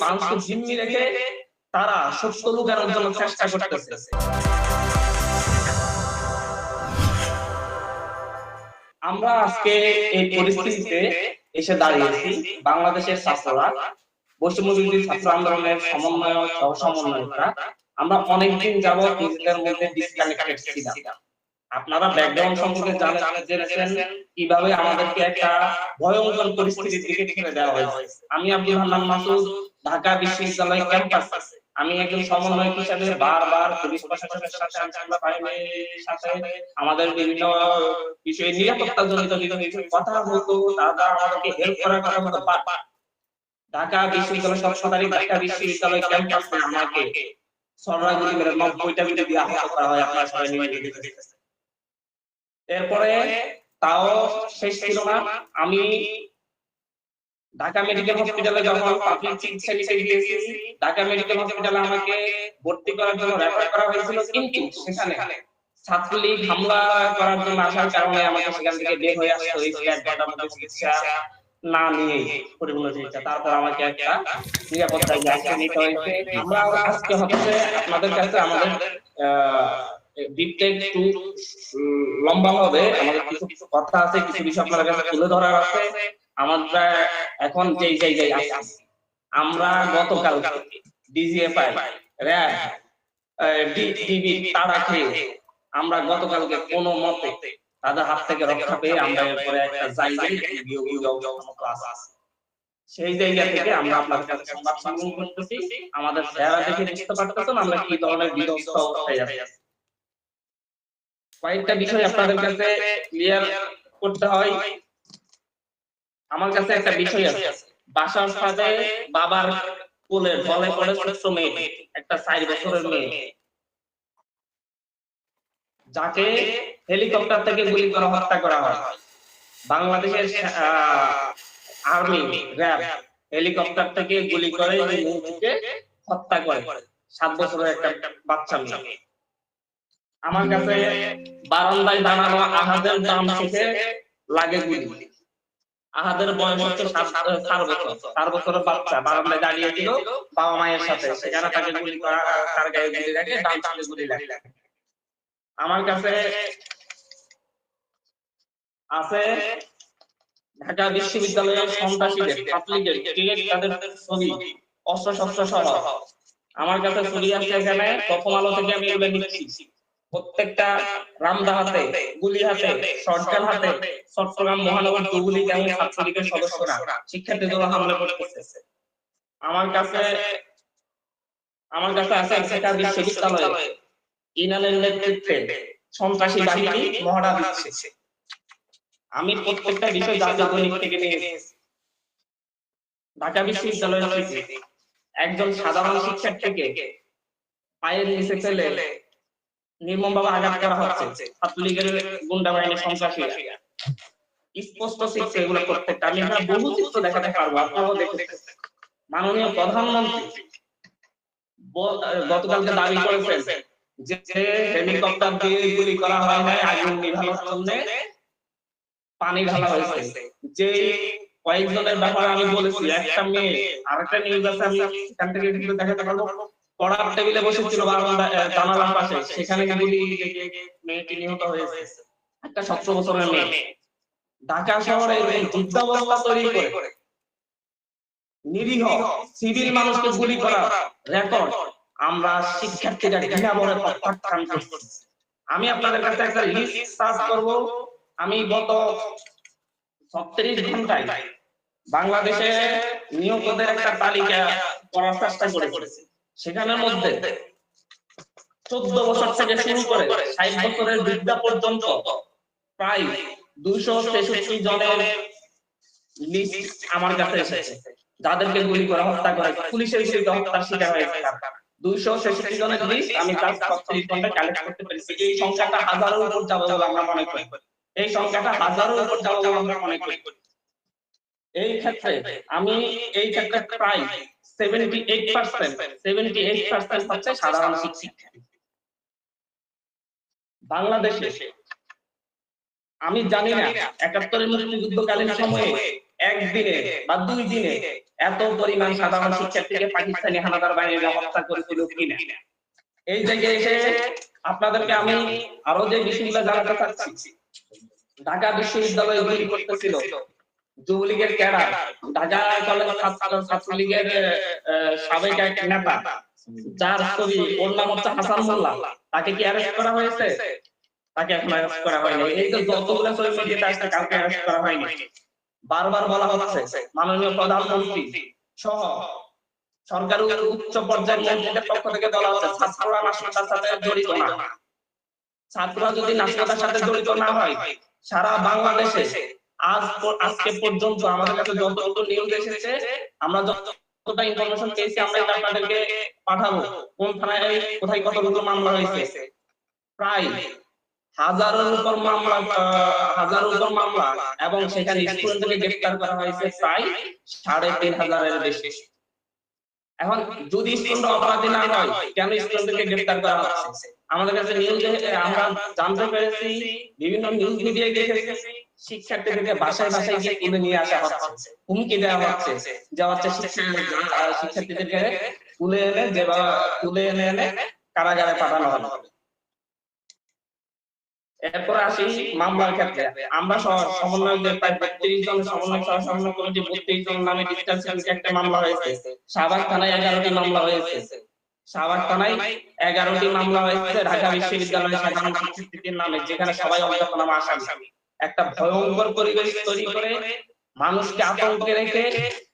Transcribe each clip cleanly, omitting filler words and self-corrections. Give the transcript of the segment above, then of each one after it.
মানুষকে জিম্মি রেখে তারা সত্য লুকানোর জন্য চেষ্টা করতেছে। আমরা আজকে এই পরিস্থিতিতে এসে দাঁড়িয়েছি, বাংলাদেশের ছাত্ররা, বৈষম্য বিরোধী ছাত্র আন্দোলনের সমন্বয়ক সহ সমন্বয়করা আমরা অনেকদিন যাবৎ নিজেদের মধ্যে ডিসকানেক্টেড ছিলাম। আপনারা ব্যাকগ্রাউন্ড সম্পর্কে জেনেছেন কিভাবে আমাদেরকে একটা ভয়ঙ্কর পরিস্থিতির দিকে ঠেলে দেওয়া হয়েছে। আমি আব্দুল হান্নান মাসুদ, ঢাকা বিশ্ববিদ্যালয় ক্যাম্পাস, আমি একজন সমন্বয়ক হিসেবে বারবার পুলিশ প্রশাসনের সাথে, আইনশৃঙ্খলা বাহিনীর সাথে আমাদের বিভিন্ন বিষয়ে নিরাপত্তা জনিত বিভিন্ন কথা বলতো, তারা আমাদেরকে হেল্প করার কথা বলতো। ঢাকা বিশ্ববিদ্যালয় 17 তারিখ ঢাকা বিশ্ববিদ্যালয় ক্যাম্পাসে আমাকে সররা গুলি করে 90টা গুলি দিয়ে আহত করা হয়। আপনারা সবাই নিউজে দেখেছেন। এরপরে তাও শেষ ছিল না, আমি ঢাকা মেডিকেল হসপিটালে যখন প্রাথমিক চিকিৎসা নিতে গিয়েছি, ঢাকা মেডিকেল হসপিটালে আমাকে ভর্তি করার জন্য রেফার করা হয়েছিল, কিন্তু সেখানে ছাত্রলীগ হামলা করার জন্য আসার কারণে আমাকে সেখান থেকে বের হয়ে আসতে হয়েছে। 1 ঘন্টার মধ্যে চিকিৎসা না নিয়ে পরিপূর্ণ চিকিৎসা, তারপর আমাকে একটা নিরাপত্তায় আশ্রয় নিতে হয়েছে। আমরা আজকে হচ্ছে আপনাদের কাছে আমাদের ডিপটেক একটু লম্বা হবে, আমাদের কিছু কথা আছে, কিছু বিষয় আপনাদের কাছে তুলে ধরার আছে। আমরা এখন যেই জায়গায় আছি, আমরা গতকাল ডিজিএফআই, র‍্যাব, ডিবি তাড়া খেয়ে আমরা গতকালকে কোনো মতে তাদের হাত থেকে রক্ষা পেয়ে আমরা এরপরে একটা জায়গায় সেই জায়গা থেকে আমরা আপনাদের কাছে সংবাদ সংগ্রহ করতেছি। আমাদের চেহারা দেখে বুঝতে পারতেছেন আমরা কি ধরনের বিধ্বস্ত অবস্থায় আছি। কয়েকটা বিষয় আপনাদের কাছে ক্লিয়ার করতে হয়। আমার কাছে একটা বিষয় আছে, বাসার সাথে বাবার কোলে ঢলে পড়ে ছোট্ট মেয়ে, একটা 4 বছরের মেয়ে, যাকে হেলিকপ্টার থেকে গুলি করে হত্যা করা হয়। বাংলাদেশের আর্মি, র‍্যাব হেলিকপ্টার থেকে গুলি করে মেয়েটিকে হত্যা করে, 7 বছরের একটা বাচ্চা মেয়ে। আমার কাছে বারান্দায় দাঁড়ানো আহাদের দাম থেকে লাগে গুলি। আহাদের বয়স হচ্ছে 4 বছরের বাচ্চা, বারান্দায় দাঁড়িয়ে ছিল বাবা মায়ের সাথে, সেখানে তাকে গুলি করা, তার গায়ে গুলি লাগে, ডান সাইডে গুলি লাগে। আমার কাছে আছে ঢাকা বিশ্ববিদ্যালয়ের সন্ত্রাসীদের, ছাত্রলীগের তাদের ছবি, অস্ত্রশস্ত্র সহ আমার কাছে ছবি আছে। এখানে প্রথম আলো থেকে আমি এগুলো নিচ্ছি। প্রত্যেকটা রামদা হাতে, গুলি হাতে, শটগান হাতে চট্টগ্রাম মহানগর যুবলীগ এবং ছাত্রলীগের সদস্যরা শিক্ষার্থীদের হামলা করতেছে। আমার কাছে আছে ঢাকা বিশ্ববিদ্যালয়ে ইনালের নেতৃত্বে সন্ত্রাসী বাহিনী মহড়া দিচ্ছে। আমি প্রত্যেকটা বিষয় জাতীয় দৈনিক থেকে নিয়েছি। ঢাকা বিশ্ববিদ্যালয়ের থেকে একজন সাধারণ শিক্ষার্থীকে পায়ের নিচে ফেলে নির্মমভাবে আঘাত করা হচ্ছে ছাত্রলীগের গুন্ডা বাহিনীর সন্ত্রাসীরা। স্পষ্ট চিত্র এগুলো প্রত্যেকটা, আমি এখানে বহু চিত্র দেখাতে পারবো, আপনারাও দেখেছেন। মাননীয় প্রধানমন্ত্রী গতকালকে দাবি করেছেন যে হেলিকপ্টার দিয়ে গুলি করা হয় নাই, আগুন নিভানোর জন্য পানি ঢালা হয়েছে। যে কয়েকজনের ব্যাপারে আমি বলেছি, একটা মেয়ে, আরেকটা নিউজ আছে, আমি এখান থেকে কিন্তু দেখাতে পারবো, পড়ার টেবিলে বসেছিল জানালার পাশে, সেখানে গুলি মেয়েটি নিহত হয়েছে, একটা 17 বছরের মেয়ে। ঢাকা শহরে যুদ্ধাবস্থা তৈরি করে নিরীহ সিভিল মানুষকে গুলি করা রেকর্ড আমরা শিক্ষার্থীরা ঘৃণা ভরে প্রত্যাখ্যান করছি। আমি আপনাদের কাছে একটা লিস্ট সার্চ করব। আমি গত 36 ঘন্টায় বাংলাদেশে নিহতদের একটা তালিকা করার চেষ্টা করেছি। সেখানের মধ্যে 14 বছর থেকে শুরু করে 60 বছরের বৃদ্ধা পর্যন্ত প্রায় 263 জনের লিস্ট আমার কাছে এসেছে, যাদেরকে গুলি করে হত্যা করে, পুলিশের গুলিতে হত্যার শিকার হয়েছে। 263 জনের লিস্ট আমি তার 36 ঘন্টায় কালেক্ট করতে পেরেছি। এই সংখ্যাটা হাজারের উপর যাবে বলে আমরা মনে করি। এই সংখ্যাটা হাজারের উপর যাবে বলে আমরা মনে করি। এই ক্ষেত্রে প্রায় 78% হচ্ছে সাধারণ শিক্ষার্থী। বাংলাদেশে আমি জানি না 71 মুক্তিযুদ্ধকালীন সময়ে একদিনে বা 2 দিনে এত পরিমাণ সাধারণ শিক্ষার্থীকে পাকিস্তানি হানাদার বাহিনীরা হত্যা করেছিল কিনা। এই জায়গায় এসে আপনাদেরকে আমি আরো যে বিষয়গুলো জানাতে চাচ্ছি, ঢাকা বিশ্ববিদ্যালয় তৈরি করতেছিল যুবলীগের ক্যাডার, ঢাকা কলেজ ছাত্রলীগের সাবেক এক নেতা, যার ছবি, ওর নাম হচ্ছে হাসান মোল্লা। তাকে কি অ্যারেস্ট করা হয়েছে? তাকে এখন অ্যারেস্ট করা হয়নি। এই যে যতগুলো ছবি মিডিয়াতে আসছে, কাউকে অ্যারেস্ট করা হয়নি। বারবার বলা হচ্ছে মাননীয় প্রধানমন্ত্রী সহ সরকারের উচ্চ পর্যায়ের মন্ত্রীদের পক্ষ থেকে বলা হচ্ছে ছাত্ররা নাশকতার সাথে জড়িত না। ছাত্ররা যদি নাশকতার সাথে জড়িত না হয়, সারা বাংলাদেশে আজকে পর্যন্ত আমাদের কাছে যতটুকু নিউজ এসেছে, আমরা যতটা ইনফরমেশন পেয়েছি, আমরা এটা আপনাদেরকে পাঠাবো। কোন থানায় কোথায় কতগুলো মামলা হয়েছে, প্রায় হাজারের উপর মামলা, এবং সেখানে স্টুডেন্টদেরকে গ্রেফতার করা হয়েছে প্রায় ৩,৫০০-এর বেশি। এখন যদি স্টুডেন্ট অপরাধী না হয়, কেন স্টুডেন্টদেরকে গ্রেফতার করা হচ্ছে? আমাদের কাছে নিউজে আমরা জানতে পেরেছি, বিভিন্ন নিউজ মিডিয়ায় দেখেছি, শিক্ষার্থীদেরকে বাসায় বাসায় গিয়ে তুলে নিয়ে আসা হচ্ছে, হুমকি দেওয়া হচ্ছে শিক্ষার্থীদেরকে তুলে এনে কারাগারে পাঠানো হবে। এরপর আসি মামলার ক্ষেত্রে। আমরা সমন্বয়কদের প্রায় ৩২ জন সমন্বয়ক সহ সমন্বয় কমিটি ৩২ জন নামে ডিজিটাল একটা মামলা হয়েছে। শাহবাগ থানায় ১১টি মামলা হয়েছে। শাহবাগ থানায় ১১টি মামলা হয়েছে ঢাকা বিশ্ববিদ্যালয়ের সাধারণ শিক্ষার্থীদের নামে, যেখানে সবাই অজ্ঞাতনামা আসামি। একটা ভয়ঙ্কর পরিবেশ তৈরি করে, মানুষকে আতঙ্কে রেখে,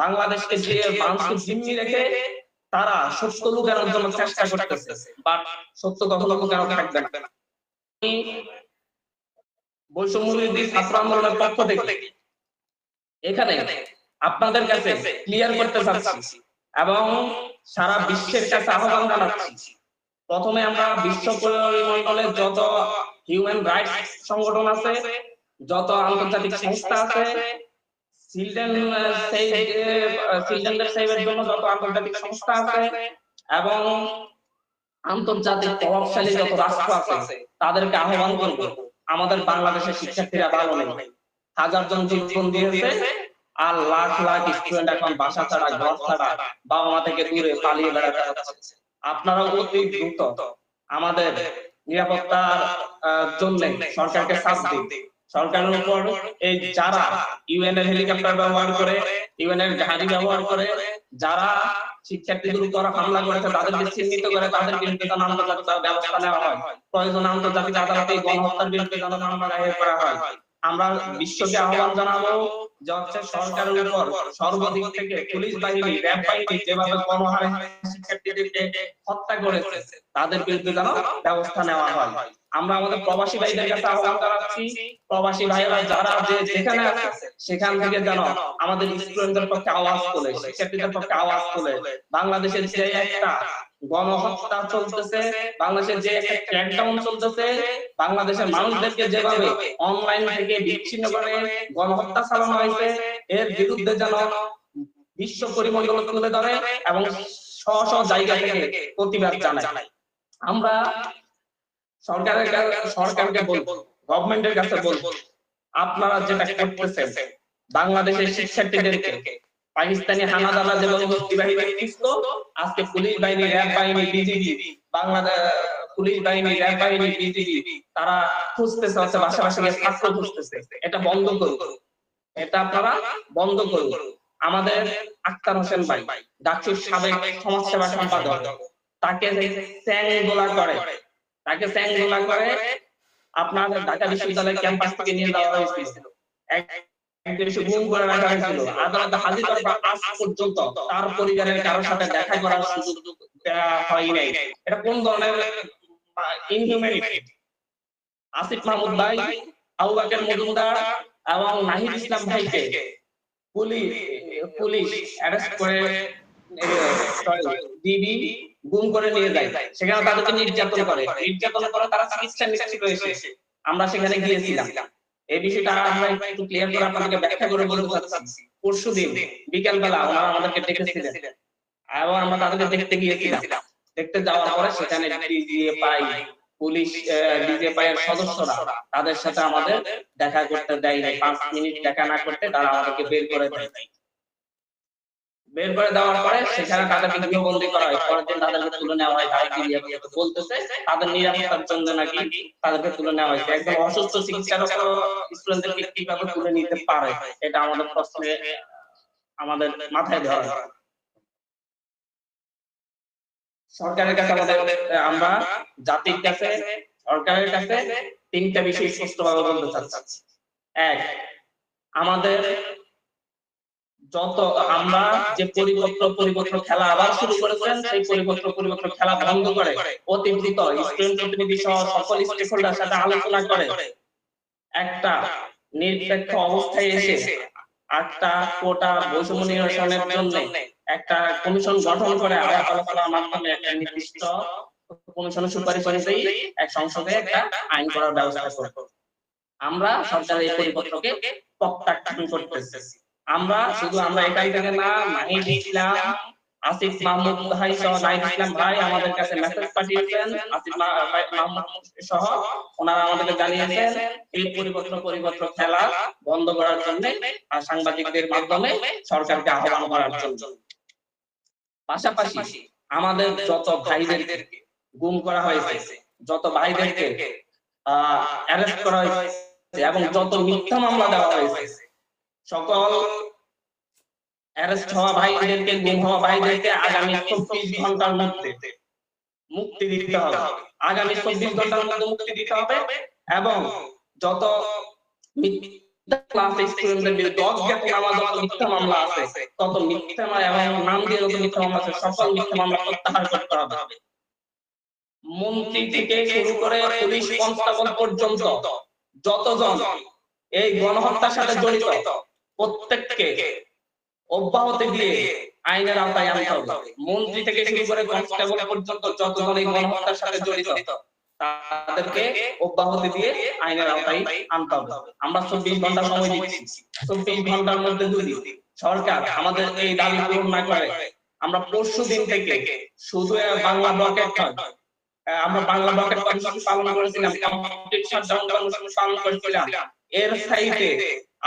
বাংলাদেশকে যে মানুষকে জিম্মি রেখে তারা সত্য লুকানোর জন্য চেষ্টা করতেছে, বাট সত্য কখনো লুকানো থাকবে না। বৈষম্যবিরোধী ছাত্র আন্দোলনের পক্ষ থেকে এখানে আপনাদের কাছে ক্লিয়ার করতে চাচ্ছি এবং সারা বিশ্বের কাছে আহ্বান জানাচ্ছি। প্রথমে আমরা বিশ্ব পরিমণ্ডলে যত হিউম্যান রাইটস সংগঠন আছে, যত আন্তর্জাতিক সংস্থা আছে, চিলড্রেনদের সেভের জন্য যত আন্তর্জাতিক সংস্থা আছে এবং আন্তর্জাতিক প্রভাবশালী যত রাষ্ট্র আছে, তাদেরকে আহ্বান করব, আমাদের বাংলাদেশের শিক্ষার্থীরা ভালো নেই। হাজার জন জীবন দিয়েছে, আর লাখ লাখ স্টুডেন্ট এখন বাসা ছাড়া, ঘর ছাড়া, বাবা মা থেকে দূরে পালিয়ে বেড়াতে হচ্ছে। আপনারা অতি দ্রুত আমাদের নিরাপত্তার জন্য সরকারকে চাপ দিন। সরকারের উপর এই যারা ইউএন এর হেলিকপ্টার ব্যবহার করে, ইউএন এর গাড়ি ব্যবহার করে যারা শিক্ষার্থীদের উপর হামলা করেছে, তাদেরকে চিহ্নিত করে তাদের বিরুদ্ধে যেন আন্তর্জাতিক ব্যবস্থা নেওয়া হয়। প্রয়োজনে আন্তর্জাতিক আদালতে গণহত্যার বিরুদ্ধে যেন মামলা দায়ের করা হয়। আমরা বিশ্বকে আহ্বান জানাবো যে সরকারের উপর সর্বদিক থেকে পুলিশ বাহিনী, র্যাব বাহিনী যেভাবে গণহারে শিক্ষার্থীদেরকে হত্যা করেছে, তাদের বিরুদ্ধে যেন ব্যবস্থা নেওয়া হয়। আমরা আমাদের প্রবাসী ভাইদের কাছে আহ্বান জানাচ্ছি, প্রবাসী ভাইরা যারা যেখানে আছে সেখান থেকে যেন আমাদের স্টুডেন্টদের পক্ষে আওয়াজ তোলে, শিক্ষার্থীদের পক্ষে আওয়াজ তোলে। বাংলাদেশের যে একটা গণহত্যা চলতেছে, বাংলাদেশের যে একটা ক্র্যাকডাউন চলতেছে, বাংলাদেশের মানুষদেরকে যেভাবে অনলাইন থেকে বিচ্ছিন্ন করে গণহত্যা চালানো হয়েছে, এর বিরুদ্ধে যেন বিশ্ব পরিমণ্ডল তুলে ধরে এবং স্ব স্ব জায়গা থেকে প্রতিবাদ জানায়। আমরা সরকারকে বলবো, গভর্নমেন্টের কাছে বলবো, আপনারা যেটা করতেছেন বাংলাদেশের শিক্ষার্থীদেরকে পাকিস্তানি হানাদাররা যেভাবে মুক্তি বাহিনী দিচ্ছিল, আজকে পুলিশ বাহিনী, র্যাব বাহিনী, বিজিবি, বাংলাদেশ পুলিশ বাহিনী, র্যাব বাহিনী, বিজিবি তারা খুঁজতেছে, হচ্ছে বাসাবাসি গিয়ে ছাত্র খুঁজতেছে। এটা বন্ধ করুন, এটা আপনারা বন্ধ করুন। আমাদের আক্তার হোসেন ভাই, ডাকসুর সাবেক সমাজসেবা সম্পাদক, তাকে চ্যাংদোলা করে আপনাদের ঢাকা বিশ্ববিদ্যালয়ের ক্যাম্পাস থেকে নিয়ে যাওয়া হয়েছিল, গুম করে রাখা হয়েছিল। আদালতে হাজির করার পর আজ পর্যন্ত তার পরিবারের কারোর সাথে দেখা করার সুযোগ দেওয়া হয় নাই। এটা কোন ধরনের ইনহিউম্যানিটি? আসিফ মাহমুদ ভাই, আবু বকর মজুমদার এবং নাহিদ ইসলাম ভাইকে পুলিশ অ্যারেস্ট করে ডিবি গুম করে নিয়ে যায়, সেখানে তাদেরকে নির্যাতন করে তারা চিকিৎসা নিশ্চিত হয়েছে। আমরা সেখানে গিয়েছিলাম, এই বিষয়টা আমরা একটু ক্লিয়ার করে আপনাদেরকে ব্যাখ্যা করে বলতে চাচ্ছি। পরশুদিন বিকেল বেলা ওনারা আমাদেরকে ডেকেছিলেন এবং আমরা তাদেরকে দেখতে গিয়েছিলাম। দেখতে যাওয়ার পরে সেখানে ডিজিএফআই এর সদস্যরা তাদের সাথে আমাদের দেখা করতে দেয় নাই। 5 মিনিট দেখা না করতে তারা আমাদেরকে বের করে দেয়। বের করে দেওয়ার পরে সেখানে তাদেরকে গৃহবন্দী করা হয়, পরের দিন তাদেরকে তুলে নেওয়া হয়। তারা বলতেছে তাদের নিরাপত্তার জন্য নাকি তাদেরকে তুলে নেওয়া হয়েছে। একদম অসুস্থ চিকিৎসারত স্টুডেন্টদেরকে কিভাবে তুলে নিতে পারে, এটা আমাদের প্রশ্নে আমাদের মাথায় ধরা। সরকারের কাছে আমরা জাতির কাছে সরকারের কাছে তিনটা বিষয় স্পষ্টভাবে বলতে চাচ্ছি। এক, আমাদের যত আমরা যে পরিপত্র খেলা আবার শুরু করেছেন, সেই পরিপত্র খেলা বন্ধ করে অতি দ্রুত স্টুডেন্ট প্রতিনিধি সহ সকল স্টেক হোল্ডার সাথে আলোচনা করে একটা নিরপেক্ষ অবস্থায় এসে 8টা কোটা বৈষম্য নিরসনের জন্য একটা কমিশন গঠন করে আলাপ আলোচনার মাধ্যমে একটা নির্দিষ্ট কমিশনের সুপারিশ অনুযায়ী এক সংসদে একটা আইন করার ব্যবস্থা করব। আমরা সরকারের এই পরিপত্রকে প্রত্যাখ্যান করতেছি। আমরা এখান থেকে না, নাহিদ ইসলাম, আসিফ মাহমুদ ভাই সহ নাহিদ ইসলাম ভাই আমাদের কাছে মেসেজ পাঠিয়েছেন, আসিফ মাহমুদ সহ ওনারা আমাদেরকে জানিয়েছেন এই পরিপত্র খেলা বন্ধ করার জন্য আর সাংবাদিকদের মাধ্যমে সরকারকে আহ্বান করার জন্য। পাশাপাশি আমাদের যত ভাইদেরকে গুম করা হয়েছে, যত ভাইদেরকে অ্যারেস্ট করা হয়েছে এবং যত মিথ্যা মামলা দেওয়া হয়েছে, সকল অ্যারেস্ট হওয়া ভাইদেরকে, গুম হওয়া ভাইদেরকে আগামী 24 ঘন্টার মধ্যে মুক্তি দিতে হবে। আগামী 24 ঘন্টার মধ্যে মুক্তি দিতে হবে এবং যত মিথ্যা মামলা আছে তত মিথ্যা এবং নাম দিয়ে যত মিথ্যা মামলা আছে সকল মিথ্যা মামলা প্রত্যাহার করতে হবে। মন্ত্রী থেকে শুরু করে পুলিশ কনস্টেবল পর্যন্ত যতজন এই গণহত্যার সাথে জড়িত প্রত্যেককে অব্যাহতি দিয়ে আইনের আওতায় আনতে হবে। মন্ত্রী থেকে শুরু করে কনস্টেবল পর্যন্ত যতজন এই গণহত্যার সাথে জড়িত তাদেরকে অব্যাহতি দিয়ে আইনের আওতায় আনতে হবে। আমরা 24 ঘন্টা সময় দিচ্ছি। 24 ঘন্টার মধ্যে যদি সরকার আমাদের এই দাবি পূরণ না করে, আমরা পরশুদিন থেকে শুধু বাংলা ব্লকেট নয়, আমরা বাংলা ব্লকেট কর্মসূচি পালন করেছিলাম, কমপ্লিট শাটডাউন কর্মসূচি পালন করেছিলাম, এর সাইডে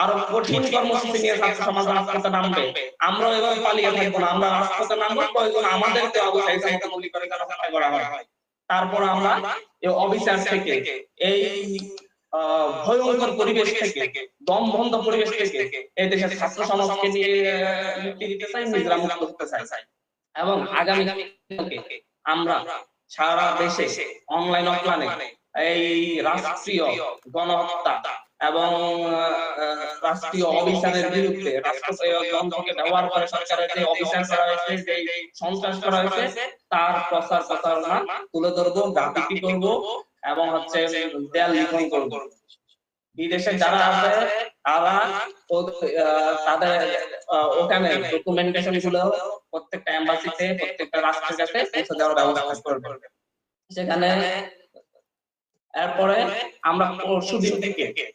আরো কঠিন কর্মসূচি নিয়ে ছাত্র সমাজ রাজপথে নামবে। আমরা এভাবে পালিয়ে থাকবো না, আমরা রাজপথে নামবো। প্রয়োজন আমাদেরকে অবশ্যই গুলি করে হত্যা করা হয়। তারপর আমরা এই অবিচার থেকে, এই ভয়ঙ্কর পরিবেশ থেকে, দমবন্ধ পরিবেশ থেকে এই দেশের ছাত্র সমাজকে নিয়ে মুক্তি দিতে চাই, নিজেরা মুক্ত হতে চাই। এবং আগামী আমরা সারা দেশে অনলাইন অফলাইনে এই রাষ্ট্রীয় গণহত্যা এবং রাষ্ট্রীয় অবিচারের বিরুদ্ধে, রাষ্ট্রযন্ত্রকে ব্যবহার করে সরকারের যে অবিচার করা হয়েছে, যে সন্ত্রাস করা হয়েছে, তার প্রচার প্রচারণা তুলে ধরবো, গ্রাফিতি করবো এবং দেয়াল লিখন করবো। বিদেশে যারা আছে তারা তাদের ওখানে ডকুমেন্টেশন গুলো প্রত্যেকটা এম্বাসিতে, প্রত্যেকটা রাষ্ট্রের কাছে পৌঁছে দেওয়ার ব্যবস্থা করবে সেখানে। এরপরে আমরা পরশুদিন থেকে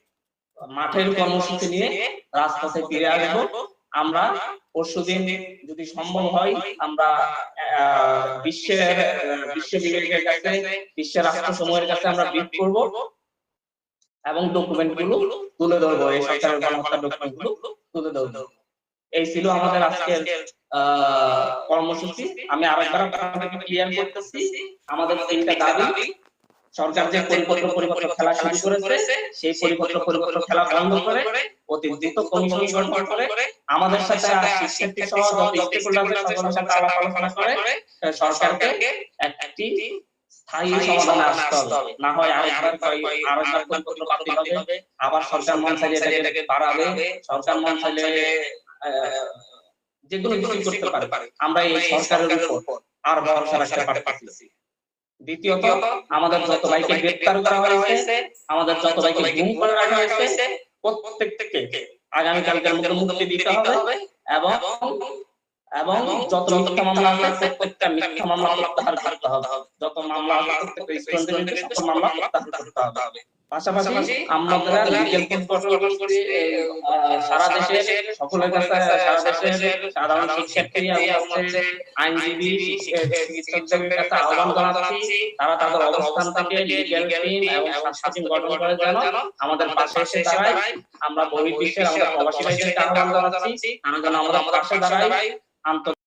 মাঠের কর্মসূচি নিয়ে রাজপথে ফিরে আসবো। আমরা পরশুদিন যদি সম্ভব হয় আমরা বিশ্ববিদ্যালয়ের কাছে, বিশ্বের রাষ্ট্র সমূহের কাছে আমরা ব্রিফ করব এবং ডকুমেন্ট গুলো তুলে ধরবো, এই সরকারের গণহত্যার ডকুমেন্ট গুলো তুলে ধরবো। এই ছিল আমাদের আজকের কর্মসূচি। আমি আরেকবার আপনাদেরকে ক্লিয়ার করতেছি, আমাদের তিনটা দাবি। সরকার যে পরিপত্র খেলা শুরু করেছে, সেই পরিপত্র খেলা বন্ধ করে অতি দ্রুত কমিশন গঠন করে আমাদের সাথে শিক্ষার্থী সহ যত স্টেকহোল্ডারদের সকলের সাথে আলাপ আলোচনা করে সরকারকে একটি স্থায়ী সমাধানে আসতে হবে। না হয় আরেকবার পরিপত্র বাতিল হবে, আবার সরকার মন চাইলে এটাকে বাড়াবে, সরকার মন চাইলে যেগুলো কিছু করতে পারে। আমরা এই সরকারের উপর আর ভরসা রাখতে পারতেছি। দ্বিতীয়ত, আমাদের যত ভাইকে গ্রেফতার করা হয়েছে, আমাদের যত ভাইকে গুম করে রাখা হয়েছে, প্রত্যেককে আগামী কালকের মধ্যে মুক্তি দিতে হবে এবং যত মিথ্যা মামলা আছে প্রত্যেকটা মিথ্যা মামলা প্রত্যাহার করতে হবে। যত মামলা আছে প্রত্যেকটা স্টুডেন্টের সকল মামলা প্রত্যাহার করতে হবে। পাশাপাশি আমরা লিগ্যাল ফোর্স গঠন করছি সারা দেশের সকলের কাছে, সারা দেশের সাধারণ শিক্ষার্থী এবং আইনজীবী চিকিৎসকদের কাছে আহ্বান জানাচ্ছি, তারা তাদের অবস্থান থেকে লিগ্যাল টিম এবং স্বাস্থ্য টিম গঠন করে যেন আমাদের পাশে এসে দাঁড়ায়। আমরা বহির্বিশ্বের আমাদের প্রবাসী ভাইদেরকে আহ্বান জানাচ্ছি, তারা যেন আমাদের পাশে দাঁড়ায়। আন্তর্জাতিক